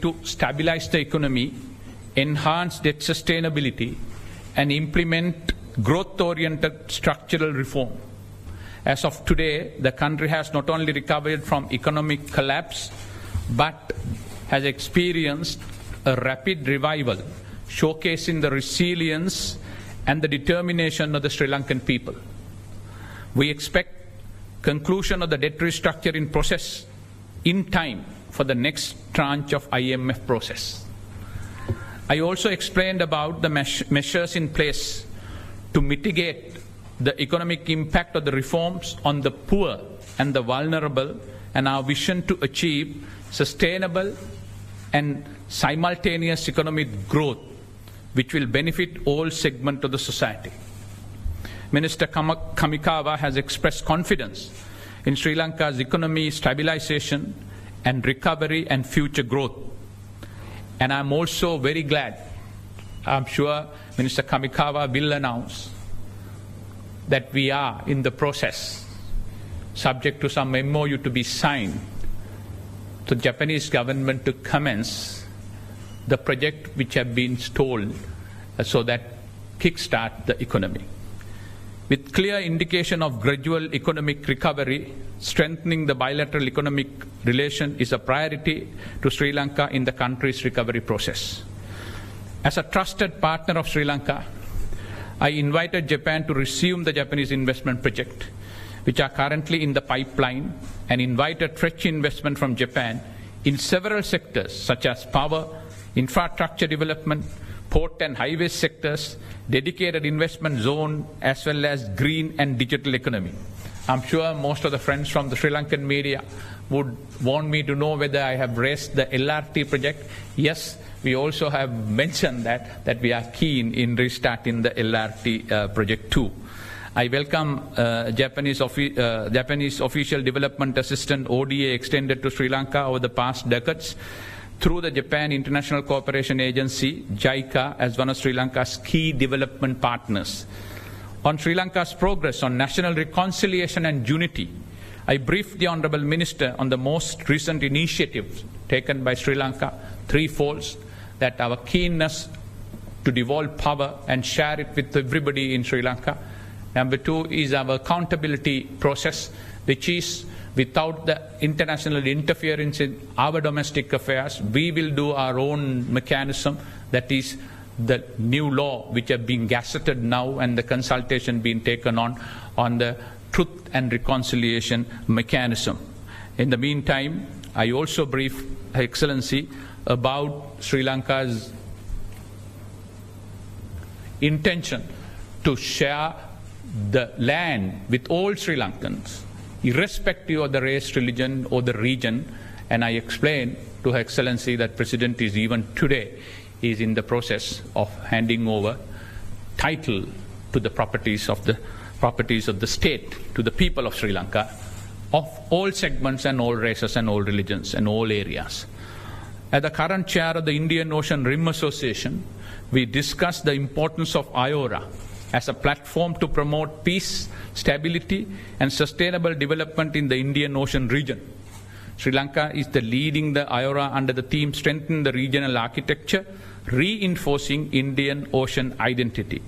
to stabilize the economy, enhance debt sustainability, and implement growth-oriented structural reform. As of today, the country has not only recovered from economic collapse, but has experienced a rapid revival, showcasing the resilience and the determination of the Sri Lankan people. We expect conclusion of the debt restructuring process in time for the next tranche of IMF process. I also explained about the measures in place to mitigate the economic impact of the reforms on the poor and the vulnerable, and our vision to achieve sustainable and simultaneous economic growth which will benefit all segments of the society. Minister Kamikawa has expressed confidence in Sri Lanka's economy stabilization and recovery and future growth. And I'm also very glad, I'm sure Minister Kamikawa will announce that we are in the process, subject to some MOU to be signed, to the Japanese government to commence the project which have been stalled so that kickstart the economy. With clear indication of gradual economic recovery, strengthening the bilateral economic relation is a priority to Sri Lanka in the country's recovery process. As a trusted partner of Sri Lanka, I invited Japan to resume the Japanese investment project, which are currently in the pipeline, and invited fresh investment from Japan in several sectors such as power, infrastructure development, port and highway sectors, dedicated investment zone, as well as green and digital economy. I'm sure most of the friends from the Sri Lankan media would want me to know whether I have raised the LRT project. Yes, we also have mentioned that we are keen in restarting the LRT project too. I welcome Japanese Official Development Assistant ODA extended to Sri Lanka over the past decades through the Japan International Cooperation Agency, JICA, as one of Sri Lanka's key development partners. On Sri Lanka's progress on national reconciliation and unity, I briefed the Honourable Minister on the most recent initiatives taken by Sri Lanka, threefolds, that our keenness to devolve power and share it with everybody in Sri Lanka. Number two is our accountability process, which is without the international interference in our domestic affairs, we will do our own mechanism, that is the new law which have been gazetted now and the consultation being taken on the truth and reconciliation mechanism. In the meantime, I also briefed Her Excellency about Sri Lanka's intention to share the land with all Sri Lankans, irrespective of the race, religion or the region, and I explained to Her Excellency that President is even today is in the process of handing over title to the properties of the state to the people of Sri Lanka, of all segments and all races and all religions and all areas. As the current chair of the Indian Ocean Rim Association, we discussed the importance of IORA as a platform to promote peace, stability and sustainable development in the Indian Ocean region. Sri Lanka is leading the IORA under the theme Strengthen the Regional Architecture, Reinforcing Indian Ocean Identity.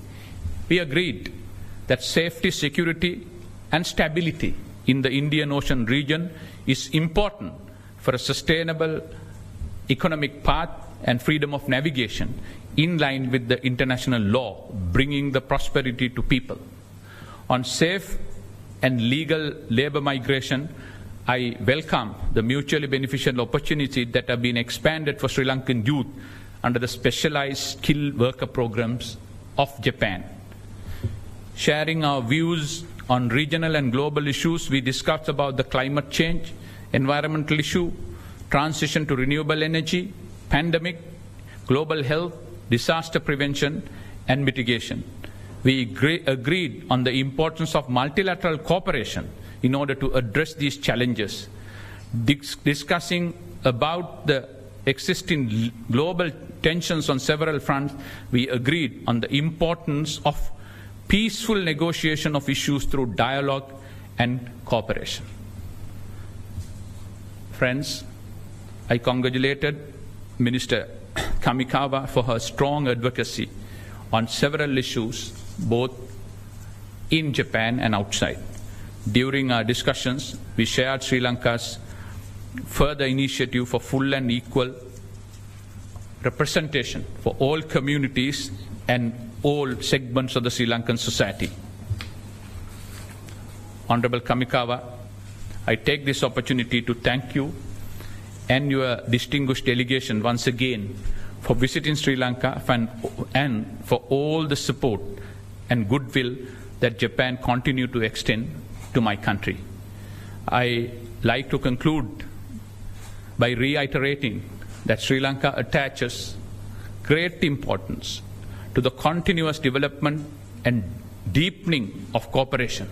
We agreed that safety, security and stability in the Indian Ocean region is important for a sustainable economic path and freedom of navigation in line with the international law, bringing the prosperity to people. On safe and legal labour migration, I welcome the mutually beneficial opportunities that have been expanded for Sri Lankan youth under the specialized skilled worker programs of Japan. Sharing our views on regional and global issues, we discussed about the climate change, environmental issue, transition to renewable energy, pandemic, global health, disaster prevention and mitigation. We agreed on the importance of multilateral cooperation in order to address these challenges. Discussing about the existing global tensions on several fronts, we agreed on the importance of peaceful negotiation of issues through dialogue and cooperation. Friends, I congratulated Minister Kamikawa for her strong advocacy on several issues, both in Japan and outside. During our discussions, we shared Sri Lanka's further initiative for full and equal representation for all communities and all segments of the Sri Lankan society. Honorable Kamikawa, I take this opportunity to thank you and your distinguished delegation once again for visiting Sri Lanka and for all the support and goodwill that Japan continue to extend to my country. I like to conclude by reiterating that Sri Lanka attaches great importance to the continuous development and deepening of cooperation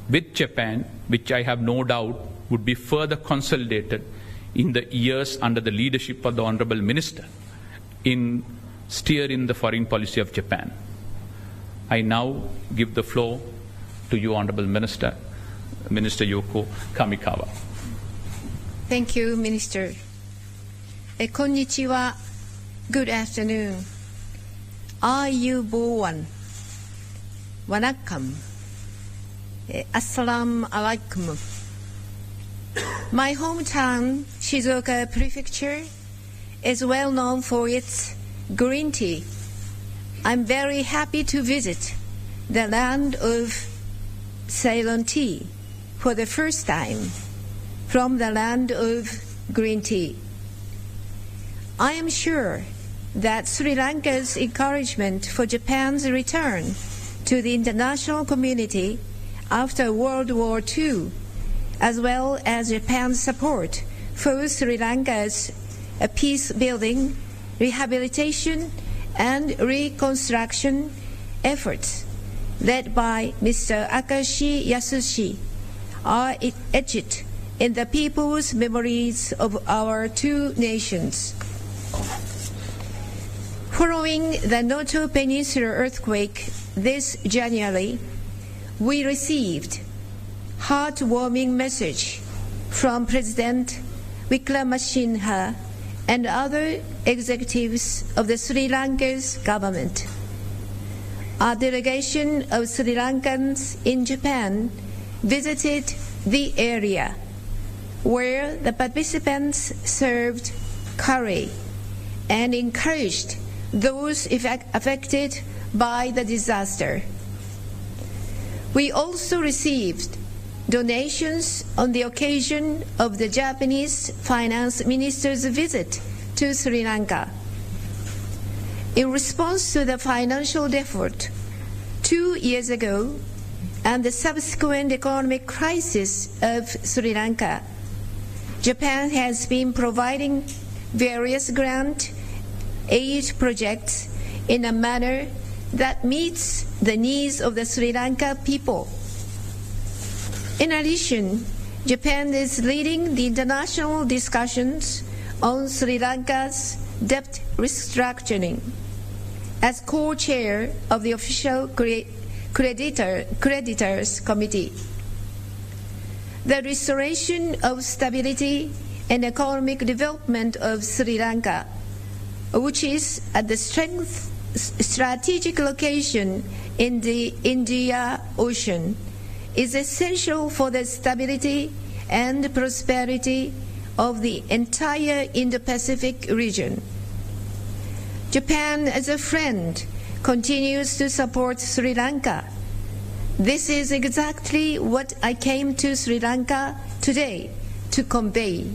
with Japan, which I have no doubt would be further consolidated in the years under the leadership of the Honourable Minister in steering the foreign policy of Japan. I now give the floor to you, Honourable Minister, Minister Yoko Kamikawa. Thank you, Minister. Konnichiwa. Good afternoon. Are you born? Wanakkam. Assalamu alaikum. My hometown, Shizuoka Prefecture, is well known for its green tea. I'm very happy to visit the land of Ceylon tea for the first time from the land of green tea. I am sure that Sri Lanka's encouragement for Japan's return to the international community after World War II, as well as Japan's support for Sri Lanka's peace-building, rehabilitation, and reconstruction efforts led by Mr. Akashi Yasushi are etched in the people's memories of our two nations. Following the Noto Peninsula earthquake this January, we received heartwarming message from President Wickremesinghe and other executives of the Sri Lanka's government. A delegation of Sri Lankans in Japan visited the area where the participants served curry and encouraged those affected by the disaster. We also received donations on the occasion of the Japanese finance minister's visit to Sri Lanka. In response to the financial default 2 years ago and the subsequent economic crisis of Sri Lanka, Japan has been providing various grant aid projects in a manner that meets the needs of the Sri Lanka people. In addition, Japan is leading the international discussions on Sri Lanka's debt restructuring as co-chair of the official creditors committee. The restoration of stability and economic development of Sri Lanka, which is at the strategic location in the Indian Ocean, is essential for the stability and prosperity of the entire Indo-Pacific region. Japan, as a friend, continues to support Sri Lanka. This is exactly what I came to Sri Lanka today to convey.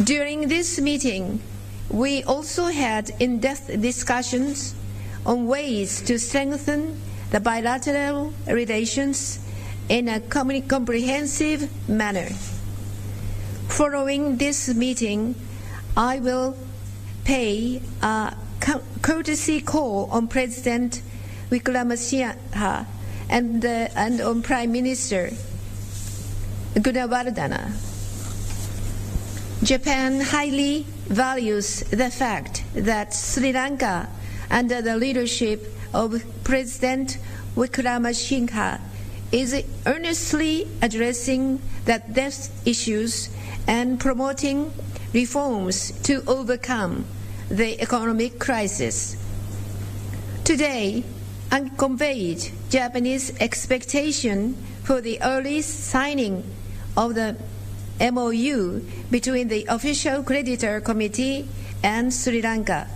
During this meeting, we also had in-depth discussions on ways to strengthen the bilateral relations in a comprehensive manner. Following this meeting, I will pay a courtesy call on President Wickremesinghe and on Prime Minister Gunawardena. Japan highly values the fact that Sri Lanka, under the leadership of President Wickremesinghe, is earnestly addressing the debt issues and promoting reforms to overcome the economic crisis. Today, I conveyed Japanese expectation for the early signing of the MOU between the Official Creditor Committee and Sri Lanka.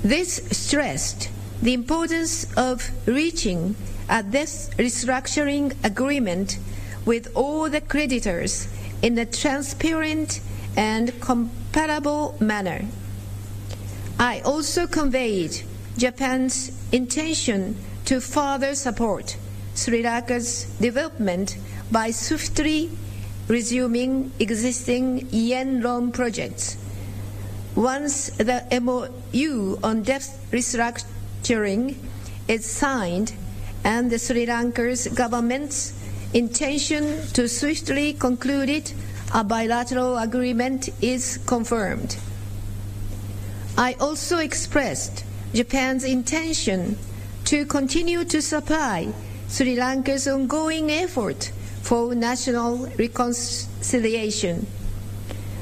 This stressed the importance of reaching a debt restructuring agreement with all the creditors in a transparent and comparable manner. I also conveyed Japan's intention to further support Sri Lanka's development by swiftly resuming existing yen loan projects. Once the MOU on debt restructuring is signed and the Sri Lanka's government's intention to swiftly conclude it, a bilateral agreement is confirmed. I also expressed Japan's intention to continue to supply Sri Lanka's ongoing effort for national reconciliation.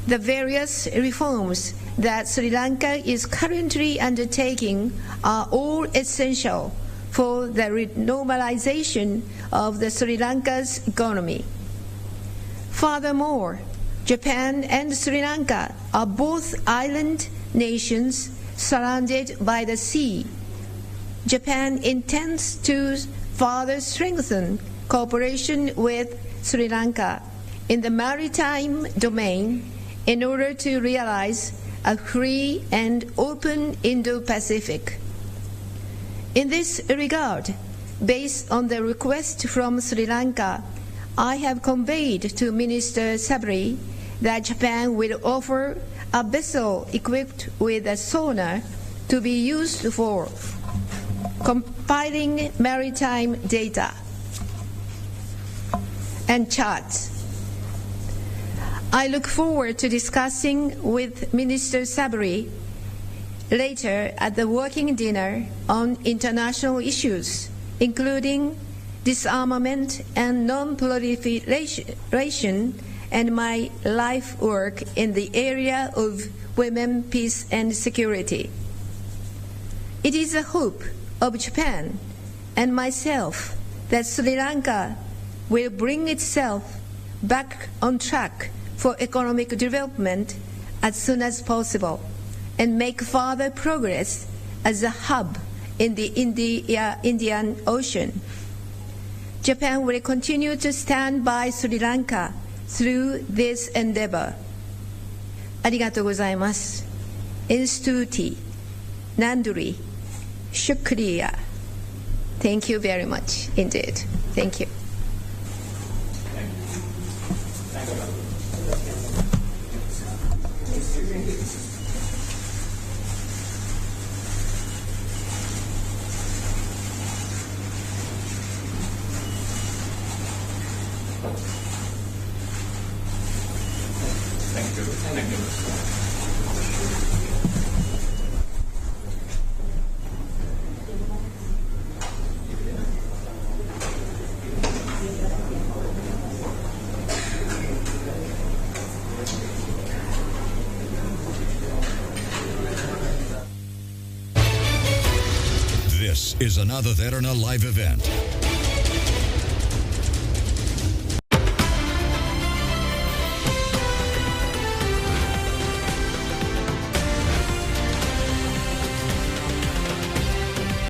The various reforms that Sri Lanka is currently undertaking are all essential for the normalization of the Sri Lanka's economy. Furthermore, Japan and Sri Lanka are both island nations surrounded by the sea. Japan intends to further strengthen cooperation with Sri Lanka in the maritime domain in order to realize a free and open Indo-Pacific. In this regard, based on the request from Sri Lanka, I have conveyed to Minister Sabri that Japan will offer a vessel equipped with a sonar to be used for compiling maritime data and charts. I look forward to discussing with Minister Sabri later at the working dinner on international issues, including disarmament and non-proliferation, and my life work in the area of women, peace and security. It is a hope of Japan and myself that Sri Lanka will bring itself back on track for economic development as soon as possible and make further progress as a hub in the Indian Ocean. Japan will continue to stand by Sri Lanka through this endeavor. ありがとうございます。Instituti, Nanduri, Shukriya. Thank you very much indeed. Thank you. This is another Derana live event.